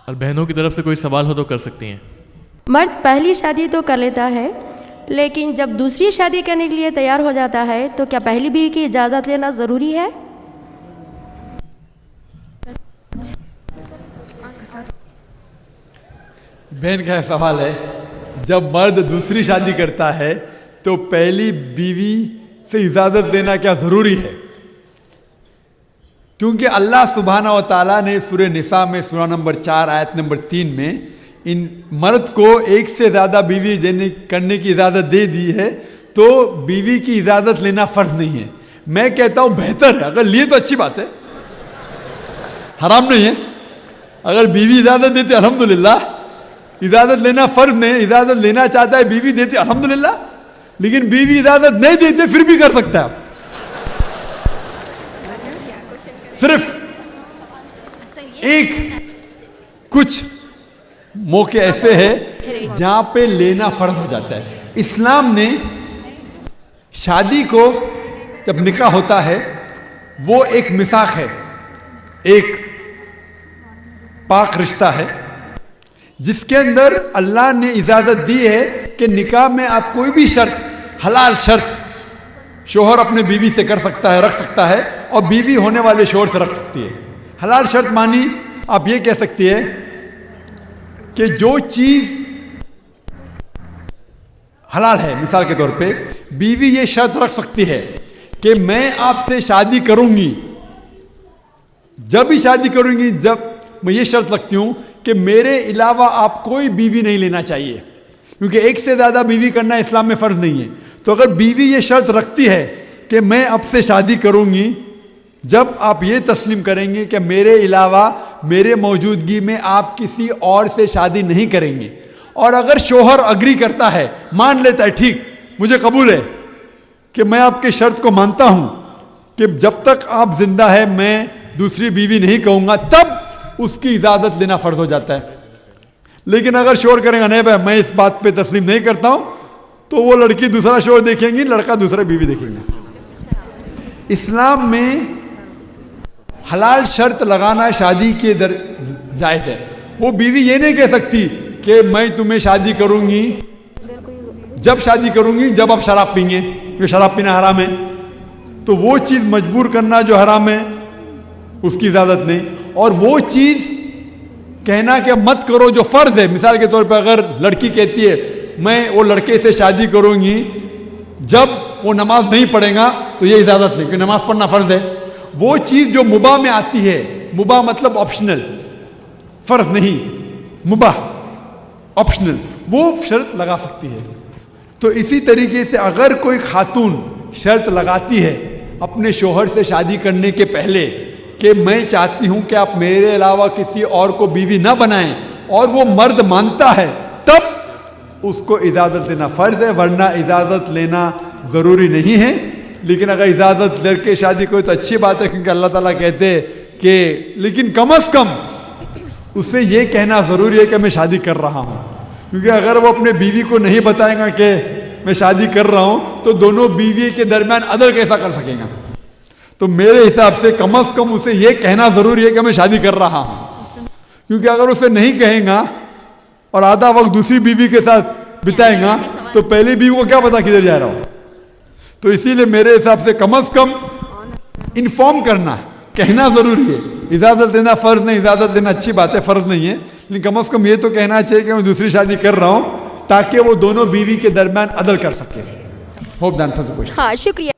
اور بہنوں کی طرف سے کوئی سوال ہو تو کر سکتی ہیں۔ مرد پہلی شادی تو کر لیتا ہے، لیکن جب دوسری شادی کرنے کے لیے تیار ہو جاتا ہے تو کیا پہلی بیوی کی اجازت لینا ضروری ہے؟ بہن کا سوال ہے، جب مرد دوسری شادی کرتا ہے تو پہلی بیوی سے اجازت لینا کیا ضروری ہے؟ کیونکہ اللہ سبحانہ و تعالیٰ نے سورہ نساء میں سورہ نمبر 4 آیت نمبر 3 میں ان مرد کو ایک سے زیادہ بیوی کرنے کی اجازت دے دی ہے، تو بیوی کی اجازت لینا فرض نہیں ہے۔ میں کہتا ہوں بہتر ہے، اگر لیے تو اچھی بات ہے، حرام نہیں ہے۔ اگر بیوی اجازت دیتی الحمدللہ، اجازت لینا فرض نہیں، اجازت لینا چاہتا ہے بیوی دیتی الحمدللہ، لیکن بیوی اجازت نہیں دیتے پھر بھی کر سکتا ہے آپ۔ صرف ایک کچھ موقع ایسے ہے جہاں پہ لینا فرض ہو جاتا ہے۔ اسلام نے شادی کو جب نکاح ہوتا ہے وہ ایک میثاق ہے، ایک پاک رشتہ ہے، جس کے اندر اللہ نے اجازت دی ہے کہ نکاح میں آپ کوئی بھی شرط، حلال شرط شوہر اپنے بیوی سے کر سکتا ہے، رکھ سکتا ہے، اور بیوی ہونے والے شوہر سے رکھ سکتی ہے۔ حلال شرط مانی آپ یہ کہہ سکتی ہے کہ جو چیز حلال ہے، مثال کے طور پہ بیوی یہ شرط رکھ سکتی ہے کہ میں آپ سے شادی کروں گی، جب بھی شادی کروں گی، جب میں یہ شرط رکھتی ہوں کہ میرے علاوہ آپ کوئی بیوی نہیں لینا چاہیے، کیونکہ ایک سے زیادہ بیوی کرنا اسلام میں فرض نہیں ہے۔ تو اگر بیوی یہ شرط رکھتی ہے کہ میں اب سے شادی کروں گی جب آپ یہ تسلیم کریں گے کہ میرے علاوہ میرے موجودگی میں آپ کسی اور سے شادی نہیں کریں گے، اور اگر شوہر اگری کرتا ہے، مان لیتا ہے ٹھیک مجھے قبول ہے کہ میں آپ کے شرط کو مانتا ہوں کہ جب تک آپ زندہ ہے میں دوسری بیوی نہیں کہوں گا، تب اس کی اجازت لینا فرض ہو جاتا ہے۔ لیکن اگر شوہر کریں گا نہیں بھائی میں اس بات پہ تسلیم نہیں کرتا ہوں، تو وہ لڑکی دوسرا شوہر دیکھیں گی، لڑکا دوسرا بیوی دیکھیں گے۔ اسلام میں حلال شرط لگانا شادی کے جائز ہے۔ وہ بیوی یہ نہیں کہہ سکتی کہ میں تمہیں شادی کروں گی، جب شادی کروں گی جب آپ شراب پئیں گے، کیونکہ شراب پینا حرام ہے، تو وہ چیز مجبور کرنا جو حرام ہے اس کی اجازت نہیں۔ اور وہ چیز کہنا کہ مت کرو جو فرض ہے، مثال کے طور پہ اگر لڑکی کہتی ہے میں وہ لڑکے سے شادی کروں گی جب وہ نماز نہیں پڑھے گا، تو یہ اجازت نہیں، کیونکہ نماز پڑھنا فرض ہے۔ وہ چیز جو مباح میں آتی ہے، مباح مطلب آپشنل، فرض نہیں، مباح آپشنل، وہ شرط لگا سکتی ہے۔ تو اسی طریقے سے اگر کوئی خاتون شرط لگاتی ہے اپنے شوہر سے شادی کرنے کے پہلے کہ میں چاہتی ہوں کہ آپ میرے علاوہ کسی اور کو بیوی نہ بنائیں، اور وہ مرد مانتا ہے، تب اس کو اجازت لینا فرض ہے، ورنہ اجازت لینا ضروری نہیں ہے۔ لیکن اگر اجازت لے کے شادی کوئی تو اچھی بات ہے، کیونکہ اللہ تعالیٰ کہتے ہیں کہ لیکن کم از کم اسے یہ کہنا ضروری ہے کہ میں شادی کر رہا ہوں، کیونکہ اگر وہ اپنے بیوی کو نہیں بتائے گا کہ میں شادی کر رہا ہوں تو دونوں بیوی کے درمیان عدل کیسا کر سکے گا؟ تو میرے حساب سے کم از کم اسے یہ کہنا ضروری ہے کہ میں شادی کر رہا ہوں، کیونکہ اگر اسے نہیں کہیں گا اور آدھا وقت دوسری بیوی کے ساتھ بتائیں گا تو پہلی بیوی کو کیا پتا کدھر جا رہا ہوں۔ تو اسی لیے میرے حساب سے کم از کم انفارم کرنا، کہنا ضروری ہے۔ اجازت دینا فرض نہیں، اجازت دینا اچھی بات ہے، فرض نہیں ہے، لیکن کم از کم یہ تو کہنا چاہیے کہ میں دوسری شادی کر رہا ہوں، تاکہ وہ دونوں بیوی کے درمیان عدل کر سکے۔ ہوپ دان سے کوئی ہاں شکریہ۔